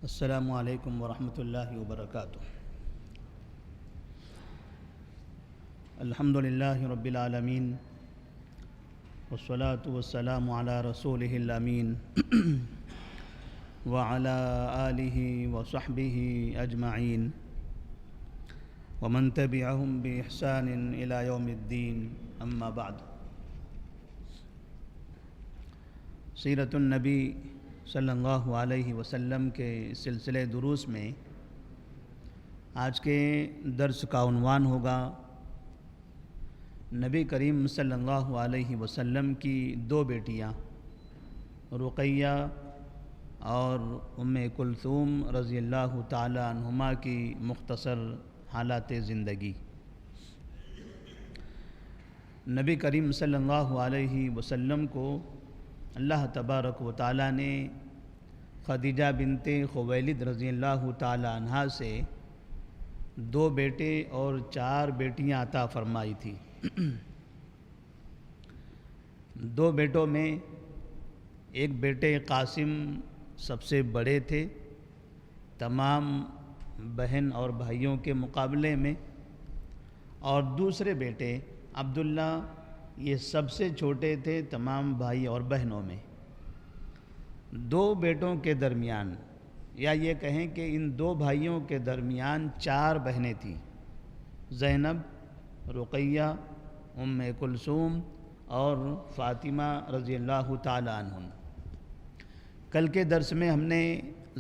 السلام علیکم ورحمۃ اللہ وبرکاتہ۔ الحمد للہ رب العالمین والصلاة والسلام علی رسولہ الامین وعلی آلہ وصحبہ اجمعین ومن تبعہم بإحسان الی یوم الدین، اما بعد۔ سیرت النبی صلی اللہ علیہ وسلم کے سلسلے دروس میں آج کے درس کا عنوان ہوگا نبی کریم صلی اللہ علیہ وسلم کی دو بیٹیاں رقیہ اور ام کلثوم رضی اللہ تعالی عنہما کی مختصر حالات زندگی۔ نبی کریم صلی اللہ علیہ وسلم کو اللہ تبارک و تعالیٰ نے خدیجہ بنت خویلد رضی اللہ تعالی عنہا سے 2 بیٹے اور 4 بیٹیاں عطا فرمائی تھی۔ 2 بیٹوں میں ایک بیٹے قاسم سب سے بڑے تھے تمام بہن اور بھائیوں کے مقابلے میں، اور دوسرے بیٹے عبداللہ یہ سب سے چھوٹے تھے تمام بھائی اور بہنوں میں۔ 2 بیٹوں کے درمیان، یا یہ کہیں کہ ان 2 بھائیوں کے درمیان 4 بہنیں تھیں، زینب، رقیہ، ام کلثوم اور فاطمہ رضی اللہ تعالی عنہن۔ کل کے درس میں ہم نے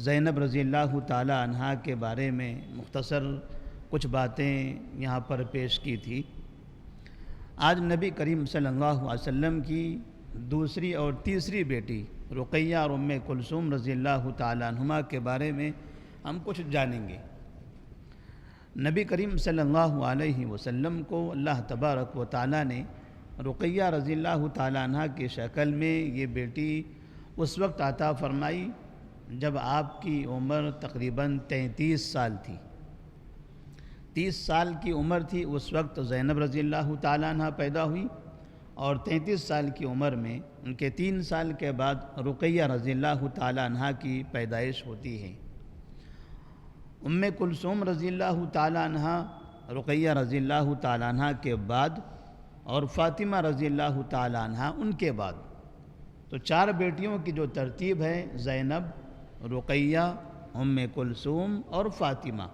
زینب رضی اللہ تعالی عنہا کے بارے میں مختصر کچھ باتیں یہاں پر پیش کی تھی۔ آج نبی کریم صلی اللہ علیہ وسلم کی دوسری اور تیسری بیٹی رقیہ اور ام کلثوم رضی اللہ تعالی عنہما کے بارے میں ہم کچھ جانیں گے۔ نبی کریم صلی اللہ علیہ وسلم کو اللہ تبارک و تعالی نے رقیہ رضی اللہ تعالی عنہا کی شکل میں یہ بیٹی اس وقت عطا فرمائی جب آپ کی عمر تقریباً 33 سال تھی۔ 30 سال کی عمر تھی اس وقت زینب رضی اللہ تعالی عنہ پیدا ہوئی، اور 33 سال کی عمر میں ان کے 3 سال کے بعد رقیہ رضی اللہ تعالی عنہ کی پیدائش ہوتی ہے۔ ام کلثوم رضی اللہ تعالی عنہ رقیہ رضی اللہ تعالی عنہ کے بعد، اور فاطمہ رضی اللہ تعالی عنہ ان کے بعد۔ تو 4 بیٹیوں کی جو ترتیب ہے، زینب، رقیہ، ام کلثوم اور فاطمہ،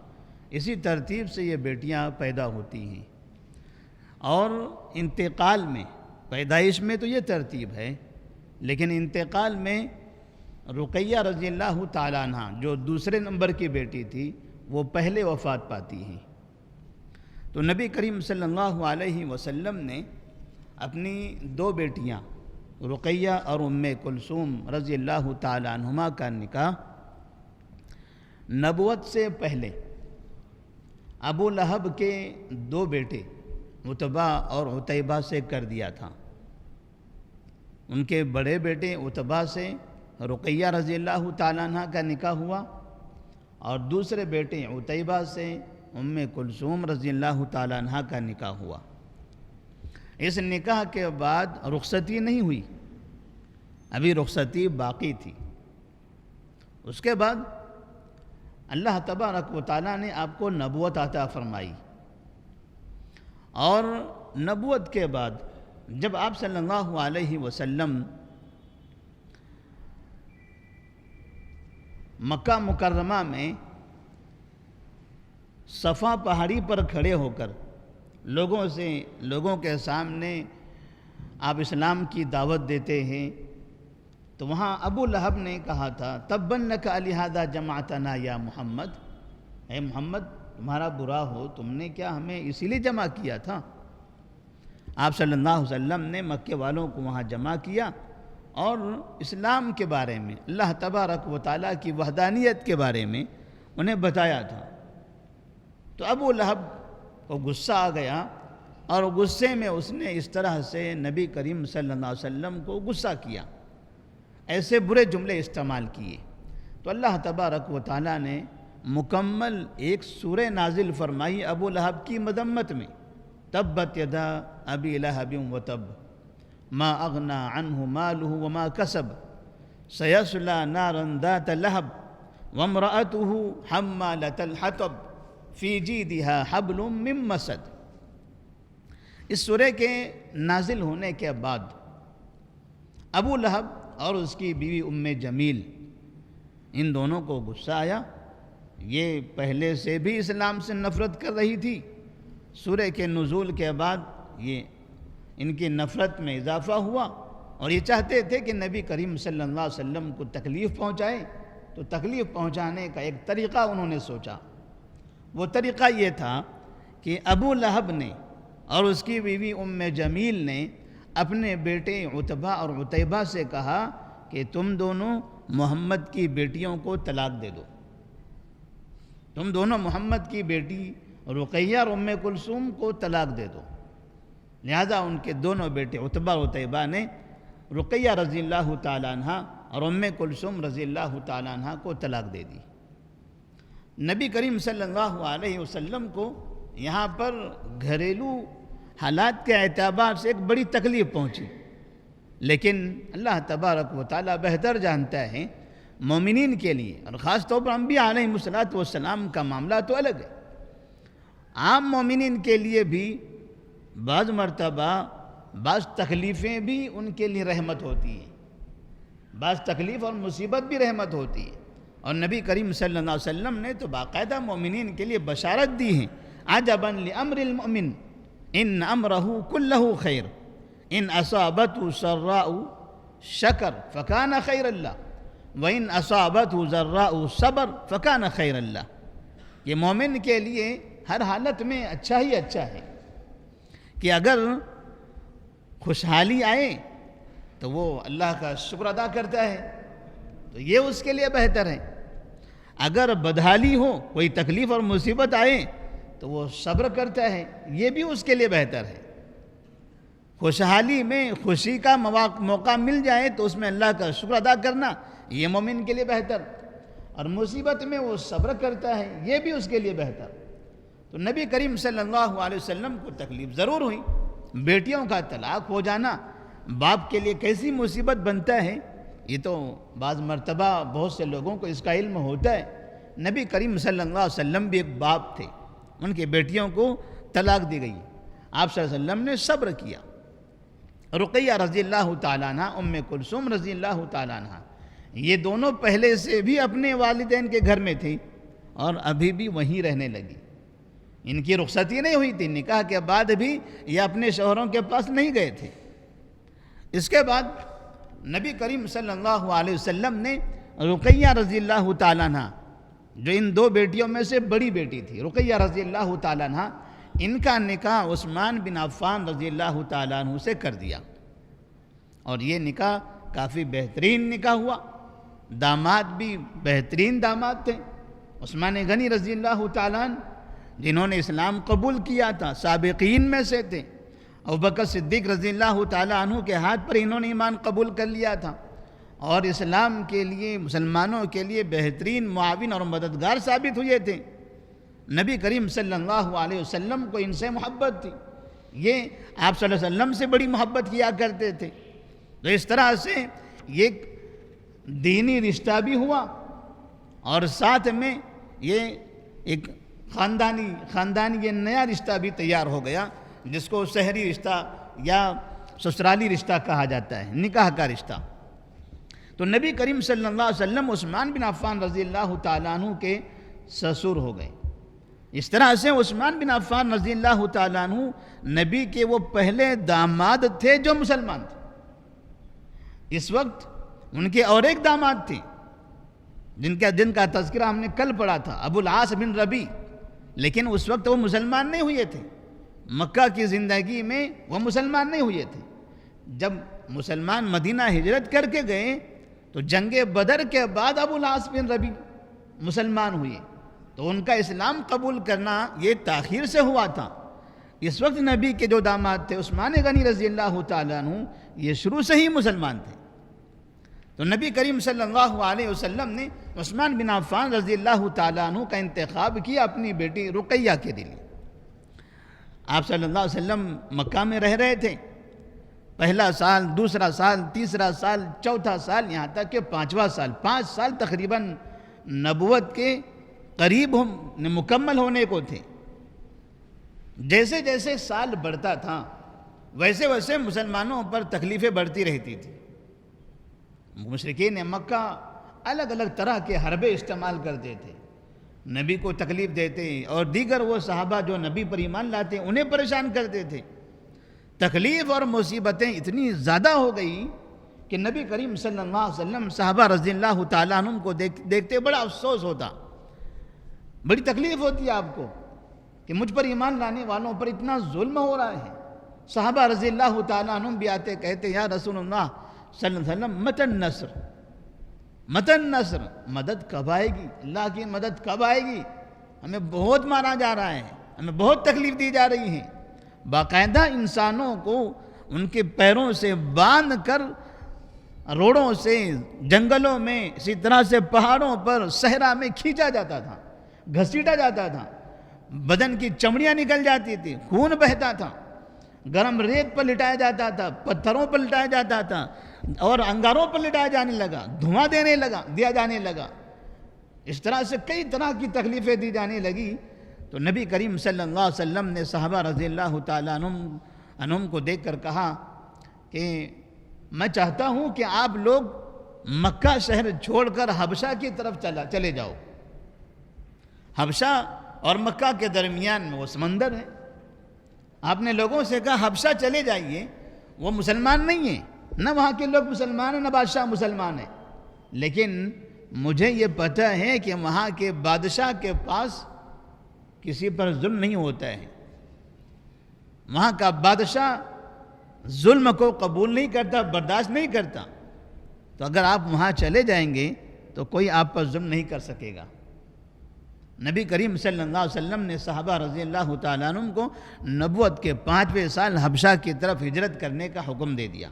اسی ترتیب سے یہ بیٹیاں پیدا ہوتی ہیں۔ اور انتقال میں، پیدائش میں تو یہ ترتیب ہے، لیکن انتقال میں رقیہ رضی اللہ تعالی عنہ جو دوسرے نمبر کی بیٹی تھی وہ پہلے وفات پاتی ہیں۔ تو نبی کریم صلی اللہ علیہ وسلم نے اپنی 2 بیٹیاں رقیہ اور ام کلثوم رضی اللہ تعالی عنہما کا نکاح نبوت سے پہلے ابو لہب کے 2 بیٹے عتبہ اور عتیبہ سے کر دیا تھا۔ ان کے بڑے بیٹے عتبہ سے رقیہ رضی اللہ تعالی عنہ کا نکاح ہوا، اور دوسرے بیٹے عتیبہ سے ام کلثوم رضی اللہ تعالی عنہ کا نکاح ہوا۔ اس نکاح کے بعد رخصتی نہیں ہوئی، ابھی رخصتی باقی تھی۔ اس کے بعد اللہ تبارک و تعالیٰ نے آپ کو نبوت عطا فرمائی، اور نبوت کے بعد جب آپ صلی اللہ علیہ وسلم مکہ مکرمہ میں صفا پہاڑی پر کھڑے ہو کر لوگوں کے سامنے آپ اسلام کی دعوت دیتے ہیں، تو وہاں ابو لہب نے کہا تھا تبًّا لک لہذا جمعتنا یا محمد، اے محمد تمہارا برا ہو، تم نے کیا ہمیں اسی لیے جمع کیا تھا؟ آپ صلی اللہ علیہ وسلم نے مکے والوں کو وہاں جمع کیا اور اسلام کے بارے میں، اللہ تبارک و تعالیٰ کی وحدانیت کے بارے میں انہیں بتایا تھا۔ تو ابو لہب کو غصہ آ گیا، اور غصے میں اس نے اس طرح سے نبی کریم صلی اللہ علیہ وسلم کو غصہ کیا، ایسے برے جملے استعمال کیے۔ تو اللہ تبارک و تعالیٰ نے مکمل ایک سورہ نازل فرمائی ابو لہب کی مذمت میں، تبت یدا ابی لہب وتب ما اغنى عنہ مالہ وما کسب سیصلی نارا ذات لہب وامرأته حمالة الحطب فی جیدها حبل من مسد۔ اس سورہ کے نازل ہونے کے بعد ابو لہب اور اس کی بیوی ام جمیل ان دونوں کو غصہ آیا۔ یہ پہلے سے بھی اسلام سے نفرت کر رہی تھی، سورہ کے نزول کے بعد یہ ان کی نفرت میں اضافہ ہوا، اور یہ چاہتے تھے کہ نبی کریم صلی اللہ علیہ وسلم کو تکلیف پہنچائے۔ تو تکلیف پہنچانے کا ایک طریقہ انہوں نے سوچا، وہ طریقہ یہ تھا کہ ابو لہب نے اور اس کی بیوی ام جمیل نے اپنے بیٹے عتبہ اور عتیبہ سے کہا کہ تم دونوں محمد کی بیٹیوں کو طلاق دے دو، تم دونوں محمد کی بیٹی رقیہ اور ام کلثوم کو طلاق دے دو۔ لہذا ان کے دونوں بیٹے عتبہ اور عتیبہ نے رقیہ رضی اللہ تعالیٰ عنہ اور ام کلثوم رضی اللہ تعالیٰ عنہ کو طلاق دے دی۔ نبی کریم صلی اللہ علیہ وسلم کو یہاں پر گھریلو حالات کے اعتبار سے ایک بڑی تکلیف پہنچی، لیکن اللہ تبارک و تعالیٰ بہتر جانتا ہے مومنین کے لیے، اور خاص طور پر انبیاء علیہ السلام کا معاملہ تو الگ ہے۔ عام مومنین کے لیے بھی بعض مرتبہ بعض تکلیفیں بھی ان کے لیے رحمت ہوتی ہیں، بعض تکلیف اور مصیبت بھی رحمت ہوتی ہے، اور نبی کریم صلی اللہ علیہ وسلم نے تو باقاعدہ مومنین کے لیے بشارت دی ہے، عجبا لامر المؤمن ان امرہ کلہ خیر ان اصابتہ سراء شکر فکان خیر اللہ وان اصابتہ ضراء صبر فکان خیر اللہ۔ یہ مومن کے لیے ہر حالت میں اچھا ہی اچھا ہے کہ اگر خوشحالی آئے تو وہ اللہ کا شکر ادا کرتا ہے، تو یہ اس کے لیے بہتر ہے۔ اگر بدحالی ہو، کوئی تکلیف اور مصیبت آئے تو وہ صبر کرتا ہے، یہ بھی اس کے لیے بہتر ہے۔ خوشحالی میں خوشی کا موقع مل جائے تو اس میں اللہ کا شکر ادا کرنا، یہ مومن کے لیے بہتر، اور مصیبت میں وہ صبر کرتا ہے، یہ بھی اس کے لیے بہتر۔ تو نبی کریم صلی اللہ علیہ وسلم کو تکلیف ضرور ہوئی، بیٹیوں کا طلاق ہو جانا باپ کے لیے کیسی مصیبت بنتا ہے، یہ تو بعض مرتبہ بہت سے لوگوں کو اس کا علم ہوتا ہے۔ نبی کریم صلی اللہ علیہ وسلم بھی ایک باپ تھے، ان کی بیٹیوں کو طلاق دی گئی، آپ صلی اللہ علیہ وسلم نے صبر کیا۔ رقیہ رضی اللہ تعالیٰ عنہ، ام کلثوم رضی اللہ تعالیٰ عنہ، یہ دونوں پہلے سے بھی اپنے والدین کے گھر میں تھی اور ابھی بھی وہیں رہنے لگی، ان کی رخصتی نہیں ہوئی تھی، نکاح کے بعد بھی یہ اپنے شوہروں کے پاس نہیں گئے تھے۔ اس کے بعد نبی کریم صلی اللہ علیہ وسلم نے رقیہ رضی اللہ تعالیٰ عنہ، جو ان دو بیٹیوں میں سے بڑی بیٹی تھی رقیہ رضی اللہ تعالیٰ عنہ، ان کا نکاح عثمان بن عفان رضی اللہ تعالیٰ عنہ سے کر دیا، اور یہ نکاح کافی بہترین نکاح ہوا۔ داماد بھی بہترین داماد تھے، عثمان غنی رضی اللہ تعالیٰ عنہ جنہوں نے اسلام قبول کیا تھا، سابقین میں سے تھے۔ ابوبکر صدیق رضی اللہ تعالیٰ عنہ کے ہاتھ پر انہوں نے ایمان قبول کر لیا تھا، اور اسلام کے لیے، مسلمانوں کے لیے بہترین معاون اور مددگار ثابت ہوئے تھے۔ نبی کریم صلی اللہ علیہ وسلم کو ان سے محبت تھی، یہ آپ صلی اللہ علیہ وسلم سے بڑی محبت کیا کرتے تھے۔ تو اس طرح سے یہ دینی رشتہ بھی ہوا، اور ساتھ میں یہ ایک خاندانی یہ نیا رشتہ بھی تیار ہو گیا، جس کو شہری رشتہ یا سسرالی رشتہ کہا جاتا ہے، نکاح کا رشتہ۔ تو نبی کریم صلی اللہ علیہ وسلم عثمان بن عفان رضی اللہ تعالیٰ عنہ کے سسر ہو گئے۔ اس طرح سے عثمان بن عفان رضی اللہ تعالیٰ عنہ نبی کے وہ پہلے داماد تھے جو مسلمان تھے۔ اس وقت ان کے اور ایک داماد تھے جن کا تذکرہ ہم نے کل پڑھا تھا، ابو العاص بن ربیع، لیکن اس وقت وہ مسلمان نہیں ہوئے تھے، مکہ کی زندگی میں وہ مسلمان نہیں ہوئے تھے۔ جب مسلمان مدینہ ہجرت کر کے گئے تو جنگ بدر کے بعد ابو العاص بن ربیع مسلمان ہوئے، تو ان کا اسلام قبول کرنا یہ تاخیر سے ہوا تھا۔ اس وقت نبی کے جو داماد تھے عثمان غنی رضی اللہ تعالیٰ عنہ، یہ شروع سے ہی مسلمان تھے۔ تو نبی کریم صلی اللہ علیہ وسلم نے عثمان بن عفان رضی اللہ تعالیٰ عنہ کا انتخاب کیا اپنی بیٹی رقیہ کے لیے۔ آپ صلی اللہ علیہ وسلم مکہ میں رہ رہے تھے، پہلا سال، دوسرا سال، تیسرا سال، چوتھا سال، یہاں تک کہ 5واں سال، 5 سال تقریباً نبوت کے قریب مکمل ہونے کو تھے۔ جیسے جیسے سال بڑھتا تھا ویسے ویسے مسلمانوں پر تکلیفیں بڑھتی رہتی تھی۔ مشرکین مکہ الگ الگ طرح کے حربے استعمال کرتے تھے، نبی کو تکلیف دیتے اور دیگر وہ صحابہ جو نبی پر ایمان لاتے انہیں پریشان کرتے تھے۔ تکلیف اور مصیبتیں اتنی زیادہ ہو گئی کہ نبی کریم صلی اللہ علیہ وسلم صحابہ رضی اللہ تعالیٰ عنہ کو دیکھتے بڑا افسوس ہوتا، بڑی تکلیف ہوتی ہے آپ کو کہ مجھ پر ایمان لانے والوں پر اتنا ظلم ہو رہا ہے۔ صحابہ رضی اللہ تعالیٰ عنہ بھی آتے کہتے یا رسول اللہ صلی اللہ علیہ وسلم متی النصر، متی النصر، مدد کب آئے گی، اللہ کی مدد کب آئے گی، ہمیں بہت مارا جا رہا ہے، ہمیں بہت تکلیف دی جا رہی ہے۔ باقاعدہ انسانوں کو ان کے پیروں سے باندھ کر روڑوں سے، جنگلوں میں، اسی طرح سے پہاڑوں پر، صحرا میں کھینچا جاتا تھا، گھسیٹا جاتا تھا، بدن کی چمڑیاں نکل جاتی تھی، خون بہتا تھا، گرم ریت پر لٹایا جاتا تھا، پتھروں پر لٹایا جاتا تھا اور انگاروں پر لٹایا جانے لگا، دھواں دیا جانے لگا، اس طرح سے کئی طرح کی تکلیفیں دی جانے لگی۔ تو نبی کریم صلی اللہ علیہ وسلم نے صحابہ رضی اللہ تعالیٰ عنہم کو دیکھ کر کہا کہ میں چاہتا ہوں کہ آپ لوگ مکہ شہر چھوڑ کر حبشہ کی طرف چلے جاؤ۔ حبشہ اور مکہ کے درمیان میں وہ سمندر ہے۔ آپ نے لوگوں سے کہا حبشہ چلے جائیے، وہ مسلمان نہیں ہیں، نہ وہاں کے لوگ مسلمان ہیں نہ بادشاہ مسلمان ہیں، لیکن مجھے یہ پتہ ہے کہ وہاں کے بادشاہ کے پاس کسی پر ظلم نہیں ہوتا ہے، وہاں کا بادشاہ ظلم کو قبول نہیں کرتا، برداشت نہیں کرتا، تو اگر آپ وہاں چلے جائیں گے تو کوئی آپ پر ظلم نہیں کر سکے گا۔ نبی کریم صلی اللہ علیہ وسلم نے صحابہ رضی اللہ تعالیٰ عنہ کو نبوت کے 5ویں سال حبشہ کی طرف ہجرت کرنے کا حکم دے دیا۔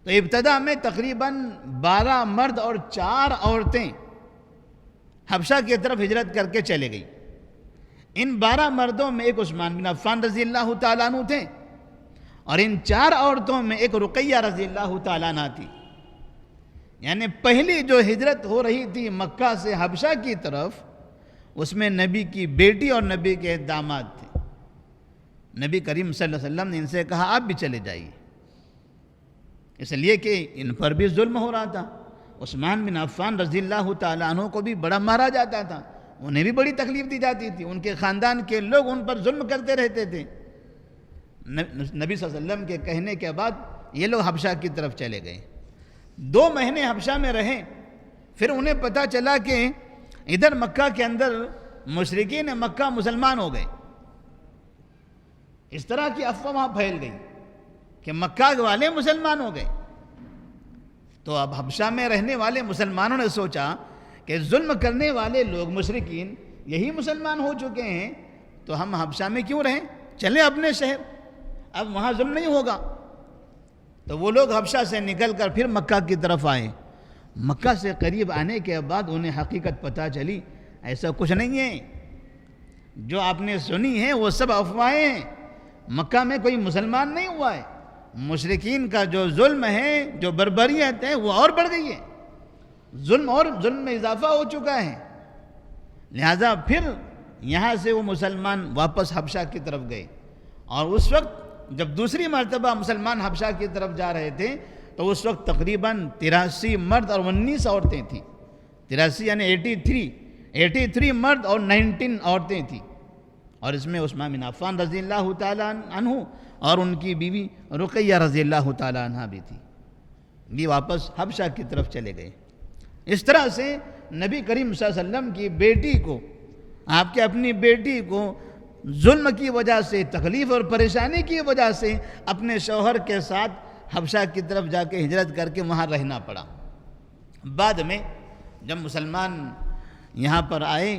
تو ابتدا میں تقریباً 12 مرد اور 4 عورتیں حبشہ کی طرف ہجرت کر کے چلے گئی۔ ان 12 مردوں میں ایک عثمان بن عفان رضی اللہ تعالیٰ عنہ تھے اور ان 4 عورتوں میں ایک رقیہ رضی اللہ تعالیٰ عنہ تھی۔ یعنی پہلی جو ہجرت ہو رہی تھی مکہ سے حبشہ کی طرف، اس میں نبی کی بیٹی اور نبی کے داماد تھے۔ نبی کریم صلی اللہ علیہ وسلم نے ان سے کہا آپ بھی چلے جائیے، اس لیے کہ ان پر بھی ظلم ہو رہا تھا۔ عثمان بن عفان رضی اللہ تعالیٰ عنہ کو بھی بڑا مارا جاتا تھا، انہیں بھی بڑی تکلیف دی جاتی تھی، ان کے خاندان کے لوگ ان پر ظلم کرتے رہتے تھے۔ نبی صلی اللہ علیہ وسلم کے کہنے کے بعد یہ لوگ حبشہ کی طرف چلے گئے، 2 مہینے حبشہ میں رہے، پھر انہیں پتہ چلا کہ ادھر مکہ کے اندر مشرکین مکہ مسلمان ہو گئے۔ اس طرح کی افواہ وہاں پھیل گئی کہ مکہ والے مسلمان ہو گئے۔ تو اب حبشہ میں رہنے والے مسلمانوں نے سوچا کہ ظلم کرنے والے لوگ مشرکین یہی مسلمان ہو چکے ہیں تو ہم حبشہ میں کیوں رہیں، چلیں اپنے شہر، اب وہاں ظلم نہیں ہوگا۔ تو وہ لوگ حبشہ سے نکل کر پھر مکہ کی طرف آئے۔ مکہ سے قریب آنے کے بعد انہیں حقیقت پتہ چلی ایسا کچھ نہیں ہے، جو آپ نے سنی ہے وہ سب افواہیں ہیں، مکہ میں کوئی مسلمان نہیں ہوا ہے، مشرکین کا جو ظلم ہے، جو بربریت ہے وہ اور بڑھ گئی ہے، ظلم اور ظلم میں اضافہ ہو چکا ہے۔ لہذا پھر یہاں سے وہ مسلمان واپس حبشہ کی طرف گئے، اور اس وقت جب دوسری مرتبہ مسلمان حبشہ کی طرف جا رہے تھے تو اس وقت تقریباً 83 مرد اور 19 عورتیں تھیں۔ 83 یعنی 83 مرد اور 19 عورتیں تھیں، اور اس میں عثمان بن عفان رضی اللہ تعالیٰ عنہ اور ان کی بیوی رقیہ رضی اللہ تعالیٰ عنہ بھی تھی، یہ واپس حبشہ کی طرف چلے گئے۔ اس طرح سے نبی کریم صلی اللہ علیہ وسلم کی بیٹی کو، آپ کے اپنی بیٹی کو ظلم کی وجہ سے، تکلیف اور پریشانی کی وجہ سے اپنے شوہر کے ساتھ حبشہ کی طرف جا کے ہجرت کر کے وہاں رہنا پڑا۔ بعد میں جب مسلمان یہاں پر آئے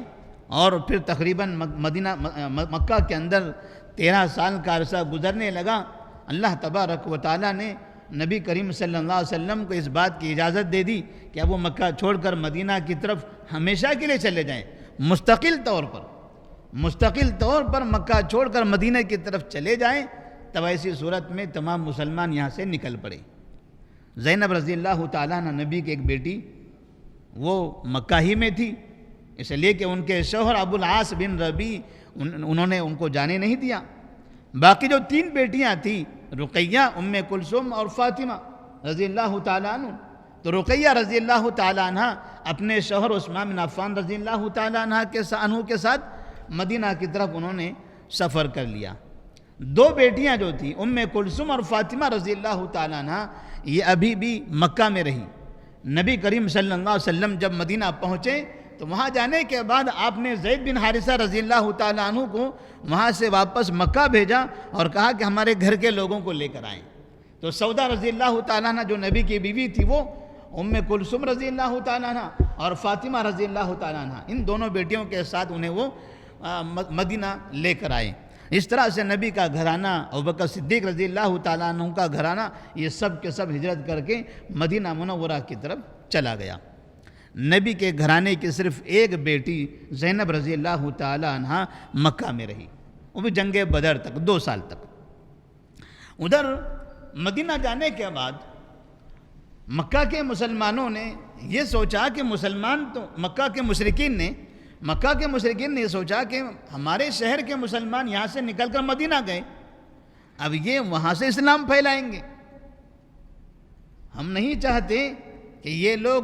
اور پھر تقریباً مکہ کے اندر 13 سال کا عرصہ گزرنے لگا، اللہ تبارک و تعالیٰ نے نبی کریم صلی اللہ علیہ وسلم کو اس بات کی اجازت دے دی کہ اب وہ مکہ چھوڑ کر مدینہ کی طرف ہمیشہ کے لیے چلے جائیں، مستقل طور پر مکہ چھوڑ کر مدینہ کی طرف چلے جائیں۔ تب ایسی صورت میں تمام مسلمان یہاں سے نکل پڑے۔ زینب رضی اللہ تعالیٰ عنہ نبی کی ایک بیٹی، وہ مکہ ہی میں تھی، اس لیے کہ ان کے شوہر ابو العاص بن ربیع انہوں نے ان کو جانے نہیں دیا۔ باقی جو 3 بیٹیاں تھیں، رقیہ، ام کلثوم اور فاطمہ رضی اللہ تعالیٰ عنہ، تو رقیہ رضی اللہ تعالیٰ عنہ اپنے شوہر عثمان بن عفان رضی اللہ تعالیٰ عنہ کے ساتھ مدینہ کی طرف انہوں نے سفر کر لیا۔ 2 بیٹیاں جو تھیں ام کلثوم اور فاطمہ رضی اللہ تعالیٰ عنہ، یہ ابھی بھی مکہ میں رہی۔ نبی کریم صلی اللہ علیہ وسلم جب مدینہ پہنچے تو وہاں جانے کے بعد آپ نے زید بن حارثہ رضی اللہ تعالیٰ عنہ کو وہاں سے واپس مکہ بھیجا اور کہا کہ ہمارے گھر کے لوگوں کو لے کر آئیں۔ تو سودا رضی اللہ تعالیٰ عنہ جو نبی کی بیوی تھی، وہ ام کلثوم رضی اللہ تعالیٰ عنہ اور فاطمہ رضی اللہ تعالیٰ عنہ، ان دونوں بیٹیوں کے ساتھ انہیں وہ مدینہ لے کر آئے۔ اس طرح سے نبی کا گھرانہ، ابوبکر صدیق رضی اللہ تعالیٰ عنہ کا گھرانہ، یہ سب کے سب ہجرت کر کے مدینہ منورہ کی طرف چلا گیا۔ نبی کے گھرانے کی صرف ایک بیٹی زینب رضی اللہ تعالیٰ عنہ مکہ میں رہی، وہ بھی جنگ بدر تک 2 سال تک۔ ادھر مدینہ جانے کے بعد مکہ کے مسلمانوں نے یہ سوچا کہ مکہ کے مشرکین نے یہ سوچا کہ ہمارے شہر کے مسلمان یہاں سے نکل کر مدینہ گئے، اب یہ وہاں سے اسلام پھیلائیں گے۔ ہم نہیں چاہتے کہ یہ لوگ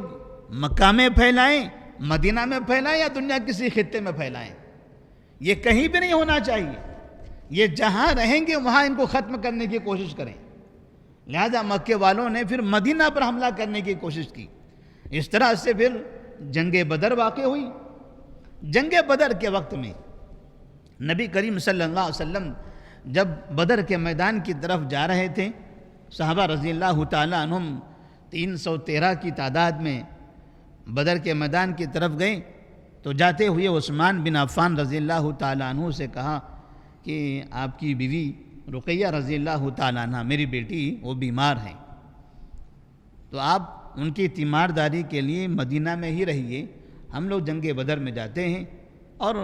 مکہ میں پھیلائیں، مدینہ میں پھیلائیں یا دنیا کسی خطے میں پھیلائیں، یہ کہیں بھی نہیں ہونا چاہیے۔ یہ جہاں رہیں گے وہاں ان کو ختم کرنے کی کوشش کریں۔ لہذا مکے والوں نے پھر مدینہ پر حملہ کرنے کی کوشش کی۔ اس طرح سے پھر جنگ بدر واقع ہوئی۔ جنگ بدر کے وقت میں نبی کریم صلی اللہ علیہ وسلم جب بدر کے میدان کی طرف جا رہے تھے، صحابہ رضی اللہ تعالیٰ عنہم 313 کی تعداد میں بدر کے میدان کی طرف گئے، تو جاتے ہوئے عثمان بن عفان رضی اللہ تعالیٰ عنہ سے کہا کہ آپ کی بیوی رقیہ رضی اللہ تعالیٰ عنہ، میری بیٹی، وہ بیمار ہیں، تو آپ ان کی تیمارداری کے لیے مدینہ میں ہی رہیے، ہم لوگ جنگ بدر میں جاتے ہیں اور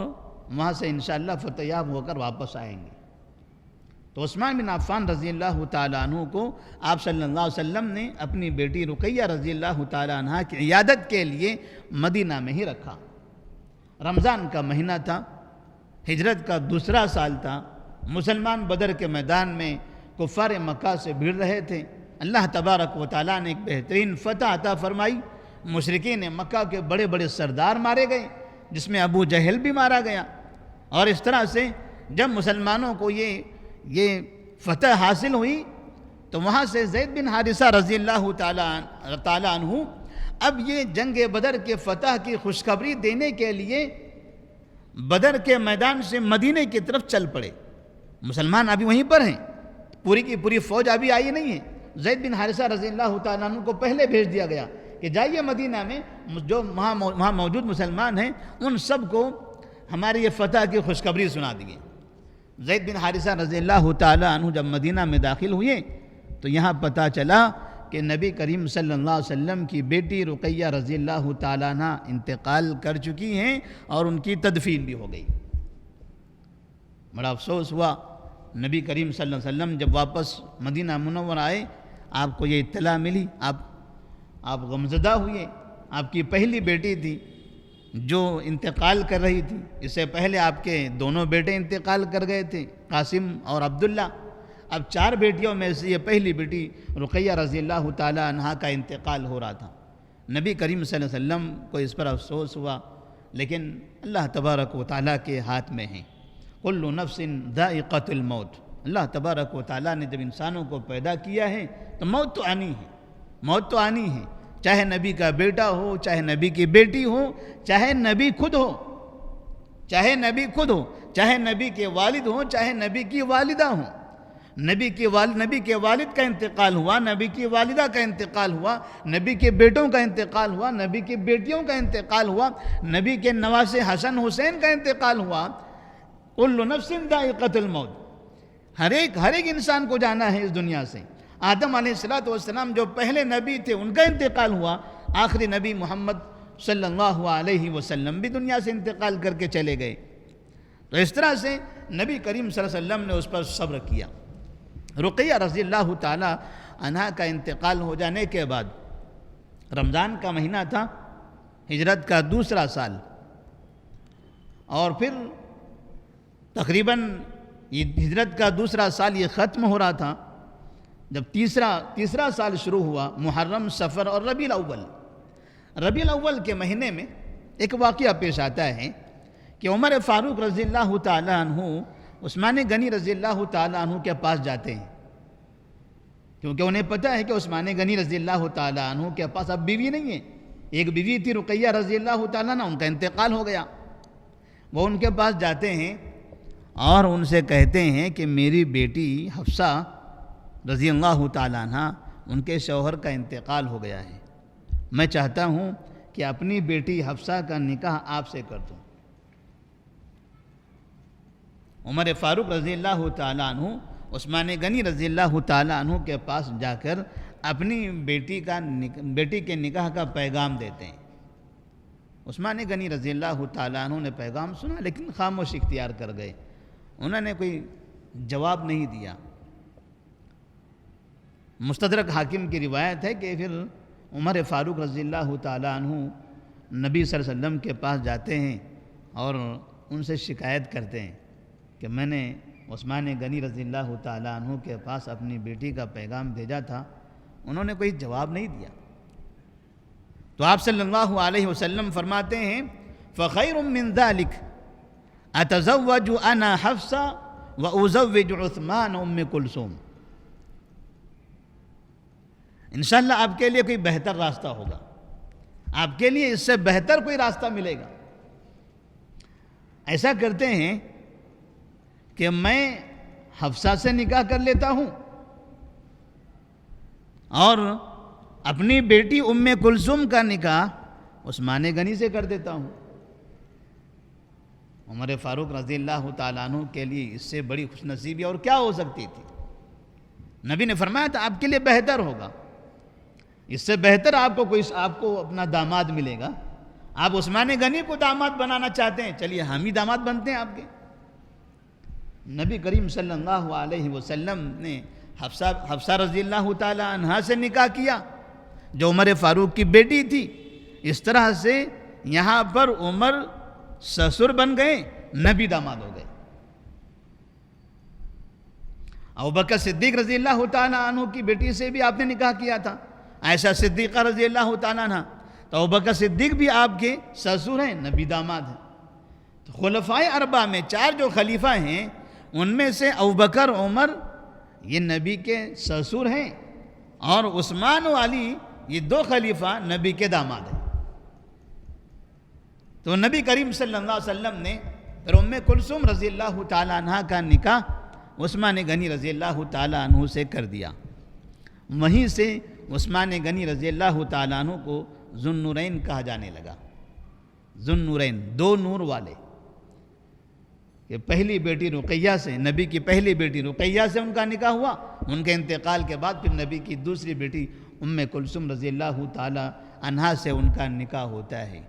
وہاں سے انشاءاللہ فتح یاب ہو کر واپس آئیں گے۔ تو عثمان بن عفان رضی اللہ تعالیٰ عنہ کو آپ صلی اللہ علیہ وسلم نے اپنی بیٹی رقیہ رضی اللہ تعالیٰ عنہ کی عیادت کے لیے مدینہ میں ہی رکھا۔ رمضان کا مہینہ تھا، ہجرت کا 2 سال تھا، مسلمان بدر کے میدان میں کفار مکہ سے بھیڑ رہے تھے۔ اللہ تبارک و تعالیٰ نے ایک بہترین فتح عطا فرمائی۔ مشرکین مکہ کے بڑے بڑے سردار مارے گئے، جس میں ابو جہل بھی مارا گیا۔ اور اس طرح سے جب مسلمانوں کو یہ فتح حاصل ہوئی تو وہاں سے زید بن حارثہ رضی اللہ تعالیٰ عنہ اب یہ جنگ بدر کے فتح کی خوشخبری دینے کے لیے بدر کے میدان سے مدینے کی طرف چل پڑے۔ مسلمان ابھی وہیں پر ہیں، پوری کی پوری فوج ابھی آئی نہیں ہے۔ زید بن حارثہ رضی اللہ تعالیٰ عنہ کو پہلے بھیج دیا گیا کہ جائیے مدینہ میں، جو وہاں موجود مسلمان ہیں ان سب کو ہماری یہ فتح کی خوشخبری سنا دیے۔ زید بن حارثہ رضی اللہ تعالیٰ عنہ جب مدینہ میں داخل ہوئے تو یہاں پتہ چلا کہ نبی کریم صلی اللہ علیہ وسلم کی بیٹی رقیہ رضی اللہ تعالیٰ عنہ انتقال کر چکی ہیں اور ان کی تدفین بھی ہو گئی۔ بڑا افسوس ہوا۔ نبی کریم صلی اللہ علیہ وسلم جب واپس مدینہ منورہ آئے، آپ کو یہ اطلاع ملی، آپ غمزدہ ہوئے۔ آپ کی پہلی بیٹی تھی جو انتقال کر رہی تھی، اس سے پہلے آپ کے دونوں بیٹے انتقال کر گئے تھے، قاسم اور عبداللہ۔ اب 4 بیٹیوں میں سے یہ پہلی بیٹی رقیہ رضی اللہ تعالیٰ عنہ کا انتقال ہو رہا تھا۔ نبی کریم صلی اللہ علیہ وسلم کو اس پر افسوس ہوا، لیکن اللہ تبارک و تعالیٰ کے ہاتھ میں ہیں۔ کل نفس ذائقۃ الموت، اللہ تبارک و تعالیٰ نے جب انسانوں کو پیدا کیا ہے تو موت تو آنی ہے، موت تو آنی ہے، چاہے نبی کا بیٹا ہو، چاہے نبی کی بیٹی ہو، چاہے نبی خود ہو، چاہے نبی کے والد ہوں، چاہے نبی کی والدہ ہوں۔ نبی کے والد کا انتقال ہوا، نبی کی والدہ کا انتقال ہوا، نبی کے بیٹوں کا انتقال ہوا، نبی کی بیٹیوں کا انتقال ہوا، نبی کے نواسے حسن حسین کا انتقال ہوا۔ کل نفس ذائقۃ الموت، ہر ایک انسان کو جانا ہے اس دنیا سے۔ آدم علیہ السلام جو پہلے نبی تھے ان کا انتقال ہوا، آخری نبی محمد صلی اللہ علیہ وسلم بھی دنیا سے انتقال کر کے چلے گئے۔ تو اس طرح سے نبی کریم صلی اللہ علیہ وسلم نے اس پر صبر کیا۔ رقیہ رضی اللہ تعالی عنہا کا انتقال ہو جانے کے بعد رمضان کا مہینہ تھا، ہجرت کا دوسرا سال، اور پھر تقریباً یہ ہجرت کا دوسرا سال یہ ختم ہو رہا تھا جب تیسرا سال شروع ہوا، محرم، صفر اور ربیع الاول۔ ربیع الاول کے مہینے میں ایک واقعہ پیش آتا ہے کہ عمر فاروق رضی اللہ تعالیٰ عنہ عثمان غنی رضی اللہ تعالیٰ عنہ کے پاس جاتے ہیں، کیونکہ انہیں پتہ ہے کہ عثمان غنی رضی اللہ تعالیٰ عنہ کے پاس اب بیوی نہیں ہے۔ ایک بیوی تھی رقیہ رضی اللہ تعالیٰ عنہ، ان کا انتقال ہو گیا۔ وہ ان کے پاس جاتے ہیں اور ان سے کہتے ہیں کہ میری بیٹی حفصہ رضی اللہ تعالیٰ عنہ، ان کے شوہر کا انتقال ہو گیا ہے، میں چاہتا ہوں کہ اپنی بیٹی حفصہ کا نکاح آپ سے کر دوں۔ عمر فاروق رضی اللہ تعالیٰ عنہ عثمان غنی رضی اللہ تعالیٰ عنہ کے پاس جا کر اپنی بیٹی کے نکاح کا پیغام دیتے ہیں۔ عثمان غنی رضی اللہ تعالیٰ عنہ نے پیغام سنا لیکن خاموش اختیار کر گئے، انہوں نے کوئی جواب نہیں دیا۔ مستدرک حاکم کی روایت ہے کہ پھر عمر فاروق رضی اللہ تعالیٰ عنہ نبی صلی اللہ علیہ وسلم کے پاس جاتے ہیں اور ان سے شکایت کرتے ہیں کہ میں نے عثمان غنی رضی اللہ تعالیٰ عنہ کے پاس اپنی بیٹی کا پیغام بھیجا تھا، انہوں نے کوئی جواب نہیں دیا۔ تو آپ صلی اللہ علیہ وسلم فرماتے ہیں فَخَيْرٌ مِّن ذَلِكَ أَتَزَوَّجُ أَنَا حَفْصَةَ وَأُزَوِّجُ عُثْمَانَ أُمِّ کلثوم۔ انشاءاللہ آپ کے لیے کوئی بہتر راستہ ہوگا، آپ کے لیے اس سے بہتر کوئی راستہ ملے گا۔ ایسا کرتے ہیں کہ میں حفصہ سے نکاح کر لیتا ہوں اور اپنی بیٹی ام کلثوم کا نکاح عثمان غنی سے کر دیتا ہوں۔ عمر فاروق رضی اللہ تعالیٰ عنہ کے لیے اس سے بڑی خوش نصیبی اور کیا ہو سکتی تھی؟ نبی نے فرمایا تھا آپ کے لیے بہتر ہوگا، اس سے بہتر آپ کو اپنا داماد ملے گا۔ آپ عثمان غنی کو داماد بنانا چاہتے ہیں، چلیے ہم ہی داماد بنتے ہیں آپ کے۔ نبی کریم صلی اللہ علیہ وسلم نے حفصہ رضی اللہ تعالی عنہا سے نکاح کیا جو عمر فاروق کی بیٹی تھی۔ اس طرح سے یہاں پر عمر سسر بن گئے، نبی داماد ہو گئے۔ ابوبکر صدیق رضی اللہ تعالی عنہ کی بیٹی سے بھی آپ نے نکاح کیا تھا، عائشہ صدیقہ رضی اللہ تعالی عنہ، تو ابوبکر صدیق بھی آپ کے سسر ہیں، نبی داماد ہیں۔ تو خلفائے اربعہ میں 4 جو خلیفہ ہیں ان میں سے ابوبکر، عمر یہ نبی کے سسر ہیں، اور عثمان و علی یہ 2 خلیفہ نبی کے داماد ہیں۔ تو نبی کریم صلی اللہ علیہ وسلم نے پھر ام کلثوم رضی اللہ تعالی عنہ کا نکاح عثمان غنی رضی اللہ تعالی عنہ سے کر دیا۔ وہیں سے عثمان غنی رضی اللہ تعالی عنہ کو ذو النورین کہا جانے لگا۔ ذو النورین، 2 نور والے، کہ پہلی بیٹی رقیہ سے، نبی کی پہلی بیٹی رقیہ سے ان کا نکاح ہوا، ان کے انتقال کے بعد پھر نبی کی دوسری بیٹی ام کلثوم رضی اللہ تعالی عنہا سے ان کا نکاح ہوتا ہے۔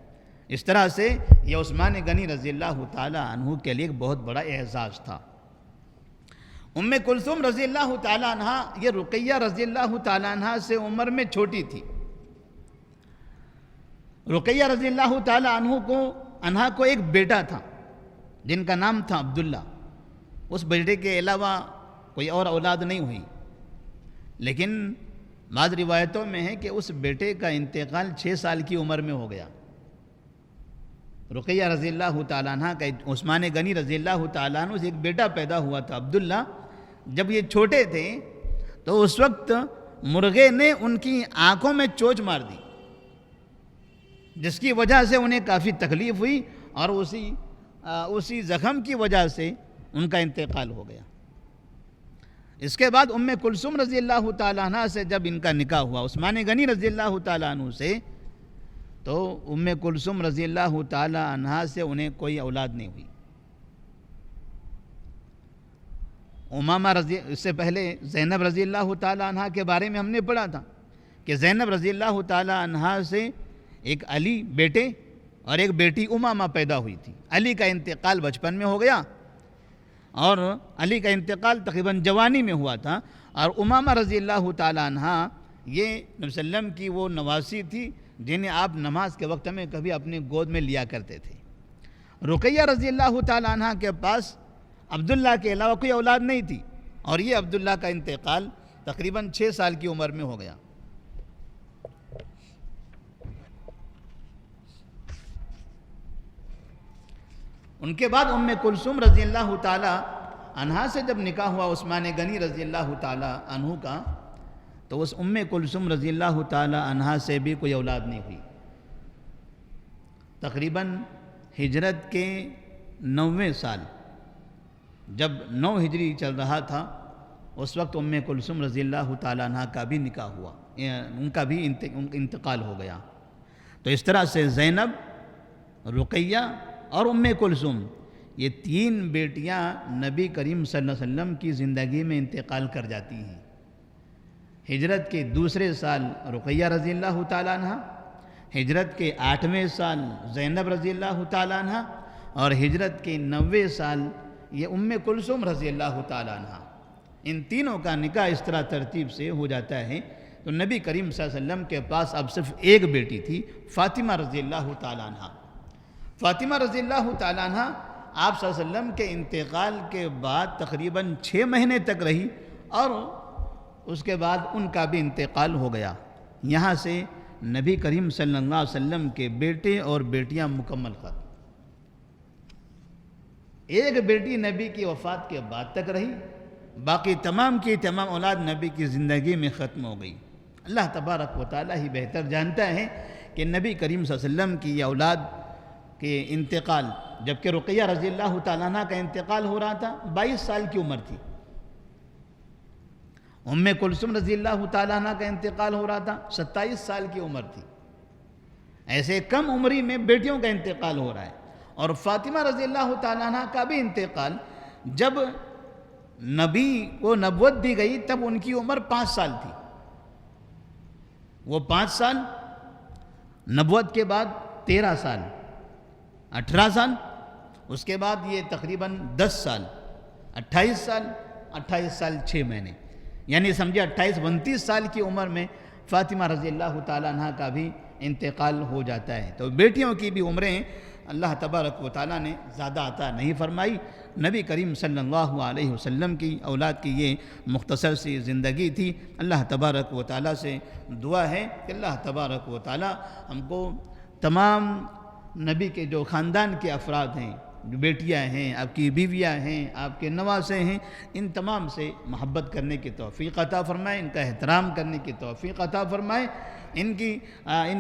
اس طرح سے یہ عثمان غنی رضی اللہ تعالی عنہ کے لیے ایک بہت بڑا اعزاز تھا۔ ام کلثوم رضی اللہ تعالی عنہا یہ رقیہ رضی اللہ تعالی عنہا سے عمر میں چھوٹی تھی۔ رقیہ رضی اللہ تعالی عنہا کو ایک بیٹا تھا جن کا نام تھا عبداللہ۔ اس بیٹے کے علاوہ کوئی اور اولاد نہیں ہوئی، لیکن بعض روایتوں میں ہے کہ اس بیٹے کا انتقال 6 سال کی عمر میں ہو گیا۔ رقیہ رضی اللہ تعالیٰ عنہ کا عثمان غنی رضی اللہ تعالیٰ عنہ سے ایک بیٹا پیدا ہوا تھا عبداللہ۔ جب یہ چھوٹے تھے تو اس وقت مرغے نے ان کی آنکھوں میں چوچ مار دی، جس کی وجہ سے انہیں کافی تکلیف ہوئی اور اسی زخم کی وجہ سے ان کا انتقال ہو گیا۔ اس کے بعد ام کلثوم رضی اللہ تعالیٰ عنہ سے جب ان کا نکاح ہوا عثمان غنی رضی اللہ تعالیٰ عنہ سے، تو ام کلثوم رضی اللہ تعالیٰ عنہ سے انہیں کوئی اولاد نہیں ہوئی۔ امامہ اس سے پہلے زینب رضی اللہ تعالیٰ عنہ کے بارے میں ہم نے پڑھا تھا کہ زینب رضی اللہ تعالیٰ عنہ سے ایک علی بیٹے اور ایک بیٹی امامہ پیدا ہوئی تھی۔ علی کا انتقال بچپن میں ہو گیا اور علی کا انتقال تقریباً جوانی میں ہوا تھا، اور امامہ رضی اللہ تعالیٰ عنہ یہ نبی صلی اللہ علیہ وسلم کی وہ نواسی تھی جنہیں آپ نماز کے وقت میں کبھی اپنی گود میں لیا کرتے تھے۔ رقیہ رضی اللہ تعالیٰ عنہ کے پاس عبداللہ کے علاوہ کوئی اولاد نہیں تھی، اور یہ عبداللہ کا انتقال تقریباً 6 سال کی عمر میں ہو گیا۔ ان کے بعد ام کلثوم رضی اللہ تعالیٰ عنہا سے جب نکاح ہوا عثمان غنی رضی اللہ تعالیٰ عنہ کا، تو اس ام کلثوم رضی اللہ تعالیٰ عنہا سے بھی کوئی اولاد نہیں ہوئی۔ تقریباً ہجرت کے 9ویں سال جب 9 ہجری چل رہا تھا، اس وقت ام کلثوم رضی اللہ تعالیٰ عنہ کا بھی نکاح ہوا، ان کا بھی انتقال ہو گیا۔ تو اس طرح سے زینب، رقیہ اور ام کلثوم، یہ 3 بیٹیاں نبی کریم صلی اللہ علیہ وسلم کی زندگی میں انتقال کر جاتی ہیں۔ ہجرت کے 2 سال رقیہ رضی اللہ تعالیٰ عنہ، ہجرت کے 8ویں سال زینب رضی اللہ تعالیٰ عنہ، اور ہجرت کے 9ویں سال یہ ام کلثوم رضی اللہ تعالیٰ عنہ۔ ان تینوں کا نکاح اس طرح ترتیب سے ہو جاتا ہے۔ تو نبی کریم صلی اللہ علیہ وسلم کے پاس اب صرف ایک بیٹی تھی، فاطمہ رضی اللہ تعالیٰ عنہ۔ فاطمہ رضی اللہ تعالیٰ عنہ آپ صلی اللہ علیہ وسلم کے انتقال کے بعد تقریباً 6 مہینے تک رہی، اور اس کے بعد ان کا بھی انتقال ہو گیا۔ یہاں سے نبی کریم صلی اللہ علیہ وسلم کے بیٹے اور بیٹیاں مکمل ختم۔ ایک بیٹی نبی کی وفات کے بعد تک رہی، باقی تمام کی تمام اولاد نبی کی زندگی میں ختم ہو گئی۔ اللہ تبارک و تعالیٰ ہی بہتر جانتا ہے کہ نبی کریم صلی اللہ علیہ وسلم کی یہ اولاد کے انتقال، جبکہ رقیہ رضی اللہ تعالیٰ عنہ کا انتقال ہو رہا تھا، 22 سال کی عمر تھی۔ ام کلثوم رضی اللہ تعالیٰ عنہ کا انتقال ہو رہا تھا، 27 سال کی عمر تھی۔ ایسے کم عمری میں بیٹیوں کا انتقال ہو رہا ہے۔ اور فاطمہ رضی اللہ تعالیٰ عنہ کا بھی انتقال، جب نبی کو نبوت دی گئی تب ان کی عمر 5 سال تھی۔ وہ 5 سال، نبوت کے بعد 13 سال، 18 سال، اس کے بعد یہ تقریباً 10 سال، 28 سال، 28 سال 6 مہینے، یعنی سمجھے 28-29 سال کی عمر میں فاطمہ رضی اللہ تعالیٰ عنہ کا بھی انتقال ہو جاتا ہے۔ تو بیٹیوں کی بھی عمریں اللہ تبارک و تعالیٰ نے زیادہ عطا نہیں فرمائی۔ نبی کریم صلی اللہ علیہ وسلم کی اولاد کی یہ مختصر سی زندگی تھی۔ اللہ تبارک و تعالیٰ سے دعا ہے کہ اللہ تبارک و تعالیٰ ہم کو تمام نبی کے جو خاندان کے افراد ہیں، جو بیٹیاں ہیں، آپ کی بیویاں ہیں، آپ کے نواسے ہیں، ان تمام سے محبت کرنے کی توفیق عطا فرمائے، ان کا احترام کرنے کی توفیق عطا فرمائے۔ ان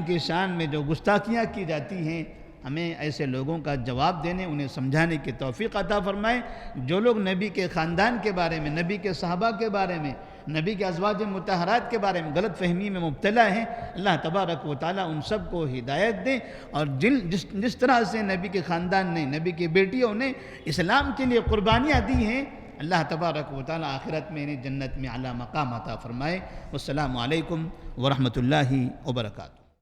کی شان میں جو گستاخیاں کی جاتی ہیں، ہمیں ایسے لوگوں کا جواب دینے، انہیں سمجھانے کی توفیق عطا فرمائے۔ جو لوگ نبی کے خاندان کے بارے میں، نبی کے صحابہ کے بارے میں، نبی کے ازواج مطہرات کے بارے میں غلط فہمی میں مبتلا ہیں، اللہ تبارک و تعالیٰ ان سب کو ہدایت دے، اور جس طرح سے نبی کے خاندان نے، نبی کی بیٹیوں نے اسلام کے لیے قربانیاں دی ہیں، اللہ تبارک و تعالیٰ آخرت میں انہیں جنت میں اعلیٰ مقام عطا فرمائے۔ والسلام علیکم ورحمۃ اللہ وبرکاتہ۔